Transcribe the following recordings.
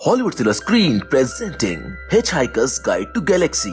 Hollywood silver screen presenting Hitchhiker's Guide to Galaxy.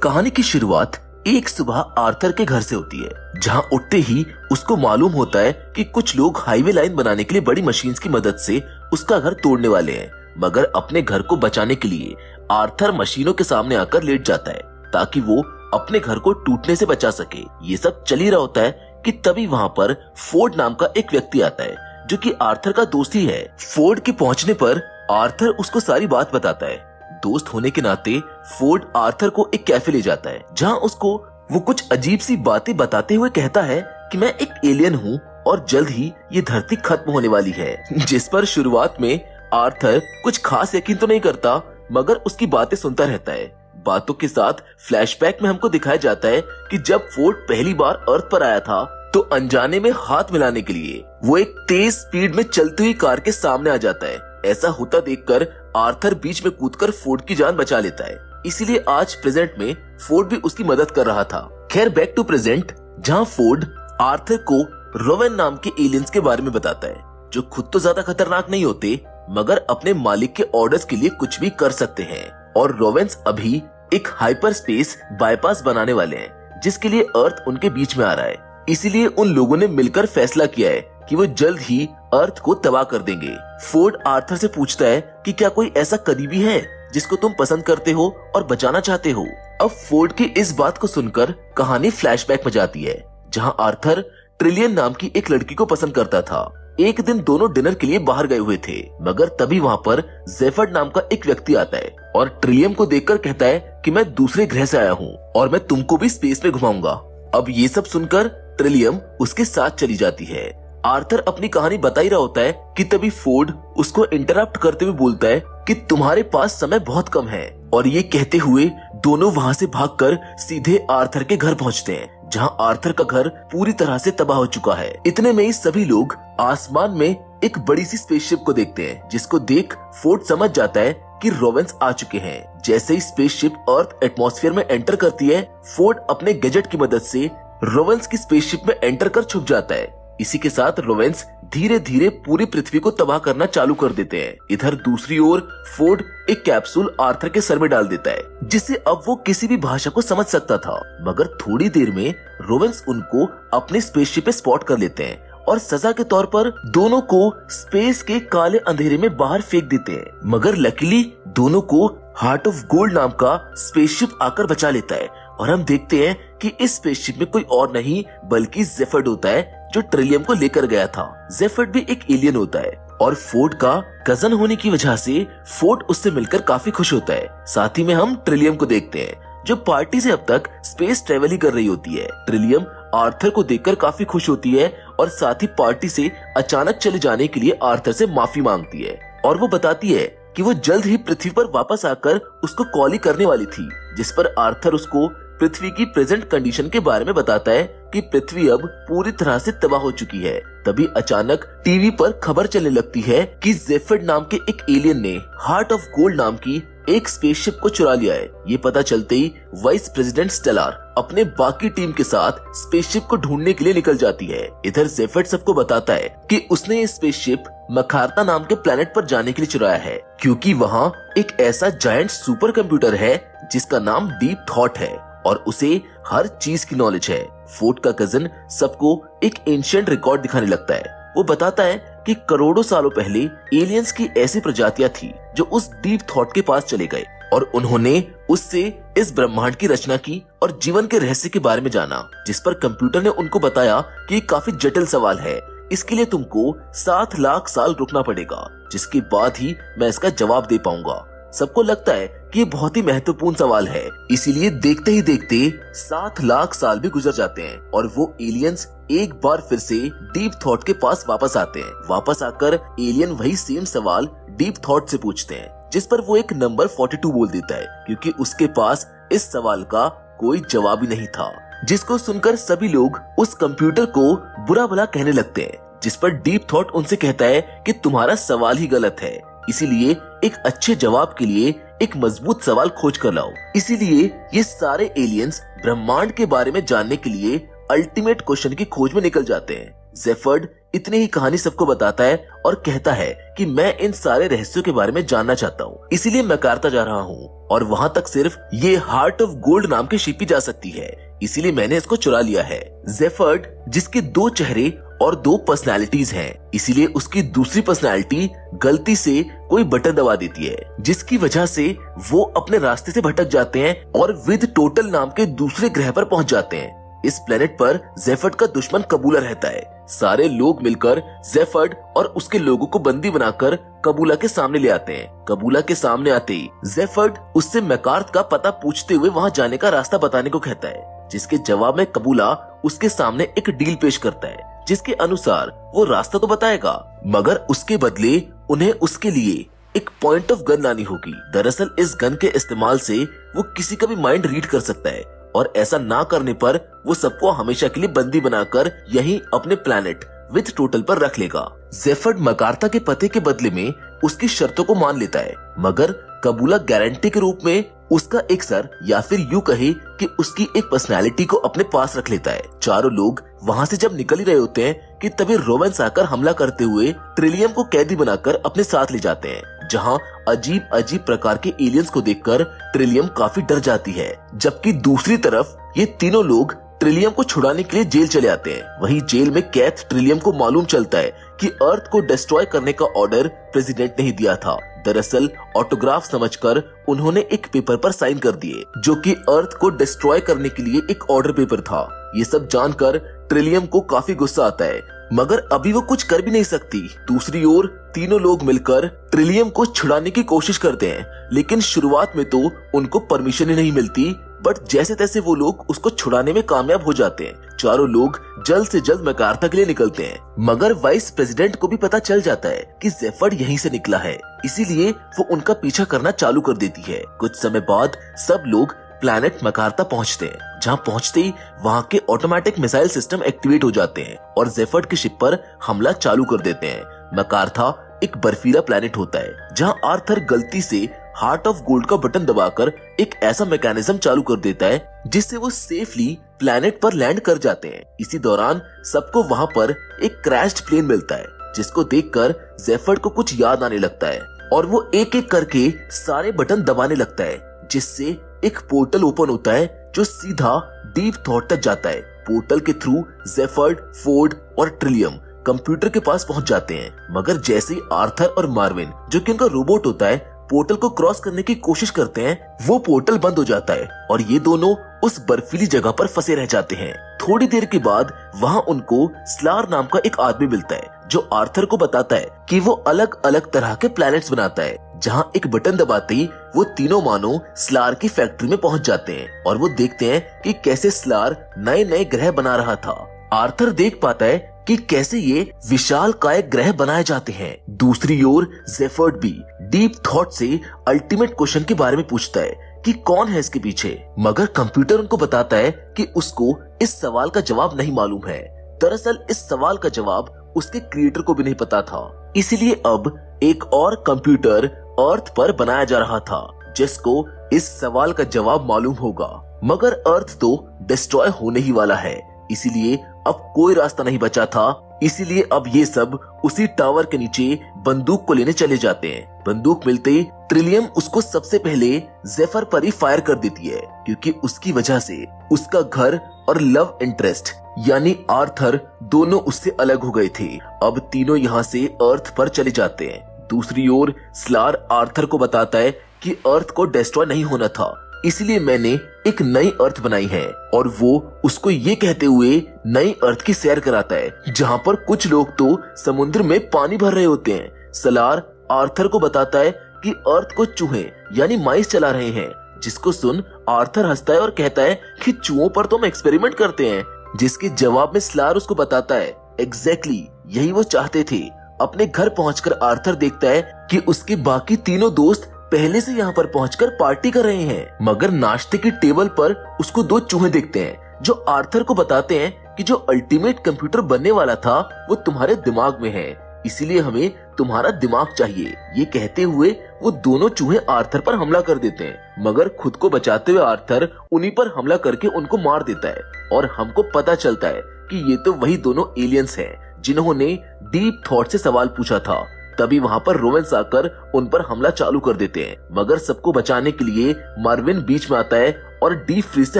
कहानी की शुरुआत एक सुबह आर्थर के घर से होती है, जहां उठते ही उसको मालूम होता है कि कुछ लोग हाईवे लाइन बनाने के लिए बड़ी मशीन्स की मदद से उसका घर तोड़ने वाले हैं। मगर अपने घर को बचाने के लिए आर्थर मशीनों के सामने आकर लेट जाता है ताकि वो अपने घर को टूटने से बचा सके। ये सब चल ही रहा होता है कि तभी वहाँ पर फोर्ड नाम का एक व्यक्ति आता है जो कि आर्थर का दोस्त ही है। फोर्ड के पहुँचने पर आर्थर उसको सारी बात बताता है। दोस्त होने के नाते फोर्ड आर्थर को एक कैफे ले जाता है, जहाँ उसको वो कुछ अजीब सी बातें बताते हुए कहता है कि मैं एक एलियन हूँ और जल्द ही ये धरती खत्म होने वाली है। जिस पर शुरुआत में आर्थर कुछ खास यकीन तो नहीं करता, मगर उसकी बातें सुनता रहता है। बातों के साथ फ्लैशबैक में हमको दिखाया जाता है कि जब फोर्ड पहली बार अर्थ पर आया था तो अनजाने में हाथ मिलाने के लिए वो एक तेज स्पीड में चलती हुई कार के सामने आ जाता है। ऐसा होता देखकर आर्थर बीच में कूदकर फोर्ड की जान बचा लेता है। इसीलिए आज प्रेजेंट में फोर्ड भी उसकी मदद कर रहा था। खैर बैक टू प्रेजेंट, जहाँ फोर्ड आर्थर को रोवेन नाम के एलियंस के बारे में बताता है, जो खुद तो ज्यादा खतरनाक नहीं होते मगर अपने मालिक के ऑर्डर्स के लिए कुछ भी कर सकते हैं। और रोवेन्स अभी एक हाइपर स्पेस बाईपास बनाने वाले हैं, जिसके लिए अर्थ उनके बीच में आ रहा है। इसीलिए उन लोगों ने मिलकर फैसला किया है कि वो जल्द ही अर्थ को तबाह कर देंगे। फोर्ड आर्थर से पूछता है कि क्या कोई ऐसा करीबी है जिसको तुम पसंद करते हो और बचाना चाहते हो। अब फोर्ड की इस बात को सुनकर कहानी फ्लैशबैक में जाती है, जहां आर्थर ट्रिलियन नाम की एक लड़की को पसंद करता था। एक दिन दोनों डिनर के लिए बाहर गए हुए थे, मगर तभी वहाँ पर जेफर्ड नाम का एक व्यक्ति आता है और ट्रिलियम को देखकर कहता है कि मैं दूसरे ग्रह से आया हूँ और मैं तुमको भी स्पेस में घुमाऊंगा। अब ये सब सुनकर ट्रिलियम उसके साथ चली जाती है। आर्थर अपनी कहानी बता ही रहा होता है कि तभी फोर्ड उसको इंटरप्ट करते हुए बोलता है कि तुम्हारे पास समय बहुत कम है। और ये कहते हुए दोनों वहाँ से भागकर सीधे आर्थर के घर पहुँचते हैं, जहाँ आर्थर का घर पूरी तरह से तबाह हो चुका है। इतने में ही सभी लोग आसमान में एक बड़ी सी स्पेसशिप को देखते हैं, जिसको देख फोर्ड समझ जाता है कि रोवेन्स आ चुके हैं। जैसे ही स्पेसशिप अर्थ एटमॉस्फेयर में एंटर करती है, फोर्ड अपने गैजेट की मदद से रोवेन्स की स्पेसशिप में एंटर कर छुप जाता है। इसी के साथ रोवेन्स धीरे धीरे पूरी पृथ्वी को तबाह करना चालू कर देते हैं। इधर दूसरी ओर फोर्ड एक कैप्सूल आर्थर के सर में डाल देता है, जिससे अब वो किसी भी भाषा को समझ सकता था। मगर थोड़ी देर में रोवेन्स उनको अपने स्पेसशिप पे स्पॉट कर लेते हैं और सजा के तौर पर दोनों को स्पेस के काले अंधेरे में बाहर फेंक देते हैं। मगर लकीली दोनों को हार्ट ऑफ गोल्ड नाम का स्पेसशिप आकर बचा लेता है और हम देखते हैं कि इस स्पेसशिप में कोई और नहीं बल्कि जेफर्ड होता है, जो ट्रिलियम को लेकर गया था। जेफर्ड भी एक एलियन होता है और फोर्ड का कजन होने की वजह से फोर्ड उससे मिलकर काफी खुश होता है। साथ ही में हम ट्रिलियम को देखते हैं, जो पार्टी से अब तक स्पेस ट्रेवल ही कर रही होती है। ट्रिलियम आर्थर को देखकर काफी खुश होती है और साथ ही पार्टी से अचानक चले जाने के लिए आर्थर से माफी मांगती है और वो बताती है कि वो जल्द ही पृथ्वी पर वापस आकर उसको कॉल ही करने वाली थी। जिस पर आर्थर उसको पृथ्वी की प्रेजेंट कंडीशन के बारे में बताता है कि पृथ्वी अब पूरी तरह से तबाह हो चुकी है। तभी अचानक टीवी पर खबर चलने लगती है कि जेफर्ड नाम के एक एलियन ने हार्ट ऑफ गोल्ड नाम की एक स्पेसशिप को चुरा लिया है। ये पता चलते ही वाइस प्रेसिडेंट स्टेलर अपने बाकी टीम के साथ स्पेसशिप को ढूंढने के लिए निकल जाती है। इधर जेफर्ड सबको बताता है कि उसने ये स्पेसशिप मखारता नाम के प्लेनेट पर जाने के लिए चुराया है, क्योंकि वहाँ एक ऐसा जायंट सुपर कंप्यूटर है जिसका नाम डीप थॉट है और उसे हर चीज की नॉलेज है। फोर्ड का कजन सबको एक एंशिएंट रिकॉर्ड दिखाने लगता है। वो बताता है कि करोड़ों सालों पहले एलियंस की ऐसी प्रजातियां थी जो उस डीप थॉट के पास चले गए और उन्होंने उससे इस ब्रह्मांड की रचना की और जीवन के रहस्य के बारे में जाना। जिस पर कंप्यूटर ने उनको बताया कि ये काफी जटिल सवाल है, इसके लिए तुमको 7 लाख साल रुकना पड़ेगा, जिसके बाद ही मैं इसका जवाब दे पाऊंगा। सबको लगता है कि ये बहुत ही महत्वपूर्ण सवाल है, इसीलिए देखते ही देखते 7 लाख साल भी गुजर जाते हैं और वो एलियंस एक बार फिर से डीप थॉट के पास वापस आते हैं। वापस आकर एलियन वही सेम सवाल डीप थॉट से पूछते हैं, जिस पर वो एक नंबर 42 बोल देता है, क्योंकि उसके पास इस सवाल का कोई जवाब ही नहीं था। जिसको सुनकर सभी लोग उस कंप्यूटर को बुरा भला कहने लगते हैं, जिस पर डीप थॉट उनसे कहता है कि तुम्हारा सवाल ही गलत है, इसीलिए एक अच्छे जवाब के लिए एक मजबूत सवाल खोज कर लाओ। इसीलिए ये सारे एलियंस ब्रह्मांड के बारे में जानने के लिए अल्टीमेट क्वेश्चन की खोज में निकल जाते हैं। जेफर्ड इतनी ही कहानी सबको बताता है और कहता है कि मैं इन सारे रहस्यों के बारे में जानना चाहता हूँ, इसीलिए मैं मकार्ता जा रहा हूँ और वहाँ तक सिर्फ ये हार्ट ऑफ गोल्ड नाम की शिप ही जा सकती है, इसीलिए मैंने इसको चुरा लिया है। जेफर्ड जिसके 2 चेहरे और 2 पर्सनालिटीज हैं, इसीलिए उसकी दूसरी पर्सनालिटी गलती से कोई बटन दबा देती है, जिसकी वजह से वो अपने रास्ते से भटक जाते हैं और विद टोटल नाम के दूसरे ग्रह पर पहुंच जाते हैं। इस प्लेनेट पर जेफर्ड का दुश्मन कबूला रहता है। सारे लोग मिलकर जेफर्ड और उसके लोगों को बंदी बनाकर कबूला के सामने ले आते हैं। कबूला के सामने आते ही जेफर्ड उससे मकार्त का पता पूछते हुए वहां जाने का रास्ता बताने को कहता है, जिसके जवाब में कबूला उसके सामने एक डील पेश करता है, जिसके अनुसार वो रास्ता तो बताएगा मगर उसके बदले उन्हें उसके लिए एक पॉइंट ऑफ गन लानी होगी। दरअसल इस गन के इस्तेमाल से वो किसी का भी माइंड रीड कर सकता है और ऐसा ना करने पर वो सबको हमेशा के लिए बंदी बनाकर यहीं अपने प्लैनेट विद टोटल पर रख लेगा। जेफर्ड मकार्ता के पते के बदले में उसकी शर्तों को मान लेता है, मगर कबूला गारंटी के रूप में उसका एक सर या फिर यूं कहे कि उसकी एक पर्सनालिटी को अपने पास रख लेता है। चारों लोग वहां से जब निकल ही रहे होते हैं कि तभी रोवेंस आकर हमला करते हुए ट्रिलियम को कैदी बनाकर अपने साथ ले जाते हैं, जहां अजीब अजीब प्रकार के एलियंस को देखकर ट्रिलियम काफी डर जाती है। जबकि दूसरी तरफ ये तीनों लोग ट्रिलियम को छुड़ाने के लिए जेल चले आते हैं। वहीं जेल में कैद ट्रिलियम को मालूम चलता है कि अर्थ को डिस्ट्रॉय करने का ऑर्डर प्रेसिडेंट ने ही दिया था। दरअसल ऑटोग्राफ समझकर उन्होंने एक पेपर पर साइन कर दिए, जो कि अर्थ को डिस्ट्रॉय करने के लिए एक ऑर्डर पेपर था। ये सब जानकर ट्रिलियम को काफी गुस्सा आता है, मगर अभी वो कुछ कर भी नहीं सकती। दूसरी ओर तीनों लोग मिलकर ट्रिलियम को छुड़ाने की कोशिश करते हैं, लेकिन शुरुआत में तो उनको परमिशन ही नहीं मिलती, बट जैसे तैसे वो लोग उसको छुड़ाने में कामयाब हो जाते हैं। चारों लोग जल्द से जल्द मकार्ता के लिए निकलते हैं, मगर वाइस प्रेसिडेंट को भी पता चल जाता है कि जेफर्ड यहीं से निकला है, इसीलिए वो उनका पीछा करना चालू कर देती है। कुछ समय बाद सब लोग प्लैनेट मकार्ता पहुंचते हैं, जहां पहुंचते ही वहां के ऑटोमेटिक मिसाइल सिस्टम एक्टिवेट हो जाते हैं और जेफर्ड की शिप पर हमला चालू कर देते हैं। मकार्ता एक बर्फीला प्लैनेट होता है, जहां आर्थर गलती से हार्ट ऑफ गोल्ड का बटन दबाकर एक ऐसा मैकेनिज्म चालू कर देता है जिससे वो सेफली प्लैनेट पर लैंड कर जाते हैं। इसी दौरान सबको वहां पर एक क्रैश्ड प्लेन मिलता है, जिसको देखकर जेफर्ड को कुछ याद आने लगता है और वो एक एक करके सारे बटन दबाने लगता है, जिससे एक पोर्टल ओपन होता है जो सीधा डीप थॉट तक जाता है। पोर्टल के थ्रू जेफर्ड, फोर्ड और ट्रिलियम कंप्यूटर के पास पहुंच जाते हैं, मगर जैसे ही आर्थर और मार्विन, जो कि उनका रोबोट होता है, पोर्टल को क्रॉस करने की कोशिश करते हैं, वो पोर्टल बंद हो जाता है और ये दोनों उस बर्फीली जगह पर फंसे रह जाते हैं। थोड़ी देर के बाद वहाँ उनको स्लार नाम का एक आदमी मिलता है, जो आर्थर को बताता है कि वो अलग अलग तरह के प्लैनेट्स बनाता है, जहाँ एक बटन दबाते ही वो तीनों मानो स्लार की फैक्ट्री में पहुँच जाते हैं और वो देखते हैं कि कैसे स्लार नए नए ग्रह बना रहा था। आर्थर देख पाता है कि कैसे ये विशाल काय ग्रह बनाए जाते हैं। दूसरी ओर जेफर्ड भी डीप थॉट से अल्टीमेट क्वेश्चन के बारे में पूछता है कि कौन है इसके पीछे, मगर कंप्यूटर उनको बताता है कि उसको इस सवाल का जवाब नहीं मालूम है। दरअसल इस सवाल का जवाब उसके क्रिएटर को भी नहीं पता था, इसलिए अब एक और कंप्यूटर अर्थ पर बनाया जा रहा था, जिसको इस सवाल का जवाब मालूम होगा। मगर अर्थ तो डिस्ट्रॉय होने ही वाला है, इसीलिए अब कोई रास्ता नहीं बचा था। इसीलिए अब ये सब उसी टावर के नीचे बंदूक को लेने चले जाते हैं। बंदूक मिलते ही ट्रिलियम उसको सबसे पहले जेफर पर ही फायर कर देती है, क्योंकि उसकी वजह से उसका घर और लव इंटरेस्ट यानी आर्थर दोनों उससे अलग हो गए थे। अब तीनों यहाँ से अर्थ पर चले जाते हैं। दूसरी ओर स्लार आर्थर को बताता है कि अर्थ को डिस्ट्रॉय नहीं होना था, इसलिए मैंने एक नई अर्थ बनाई है, और वो उसको ये कहते हुए नई अर्थ की सैर कराता है, जहाँ पर कुछ लोग तो समुद्र में पानी भर रहे होते हैं। स्लार आर्थर को बताता है कि अर्थ को चूहे यानी माइस चला रहे हैं, जिसको सुन आर्थर हंसता है और कहता है कि चूहों पर तो हम एक्सपेरिमेंट करते हैं, जिसके जवाब में स्लार उसको बताता है एग्जैक्टली यही वो चाहते थे। अपने घर पहुंचकर आर्थर देखता है कि उसके बाकी तीनों दोस्त पहले से यहाँ पर पहुंचकर पार्टी कर रहे हैं, मगर नाश्ते की टेबल पर उसको दो चूहे दिखते हैं, जो आर्थर को बताते हैं कि जो अल्टीमेट कंप्यूटर बनने वाला था वो तुम्हारे दिमाग में है, इसीलिए हमें तुम्हारा दिमाग चाहिए। ये कहते हुए वो दोनों चूहे आर्थर पर हमला कर देते हैं, मगर खुद को बचाते हुए आर्थर उन्हीं पर हमला करके उनको मार देता है और हमको पता चलता है कि ये तो वही दोनों एलियंस हैं जिन्होंने डीप थॉट से सवाल पूछा था। तभी वहाँ पर रोवेंस आकर उन पर हमला चालू कर देते हैं, मगर सबको बचाने के लिए मार्विन बीच में आता है और डीप फ्रीज से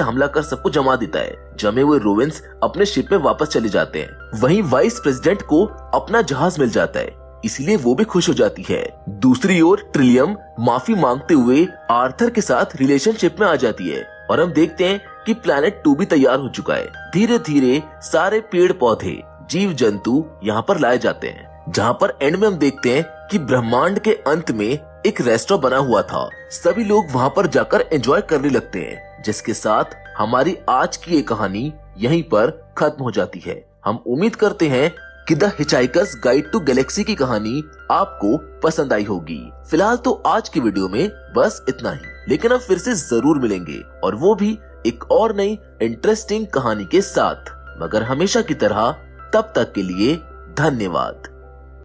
हमला कर सबको जमा देता है। जमे हुए रोवेंस अपने शिप में वापस चले जाते हैं। वहीं वाइस प्रेसिडेंट को अपना जहाज मिल जाता है, इसलिए वो भी खुश हो जाती है। दूसरी ओर ट्रिलियम माफी मांगते हुए आर्थर के साथ रिलेशनशिप में आ जाती है और हम देखते हैं कि प्लैनेट 2 भी तैयार हो चुका है। धीरे धीरे सारे पेड़ पौधे, जीव जंतु यहाँ पर लाए जाते हैं, जहाँ पर एंड में हम देखते हैं कि ब्रह्मांड के अंत में एक रेस्टोरेंट बना हुआ था। सभी लोग वहाँ पर जाकर एंजॉय करने लगते हैं, जिसके साथ हमारी आज की ये कहानी यहीं पर खत्म हो जाती है। हम उम्मीद करते हैं कि the Hitchhiker's Guide to Galaxy की कहानी आपको पसंद आई होगी। फिलहाल तो आज की वीडियो में बस इतना ही, लेकिन हम फिर से जरूर मिलेंगे और वो भी एक और नई इंटरेस्टिंग कहानी के साथ। मगर हमेशा की तरह तब तक के लिए धन्यवाद।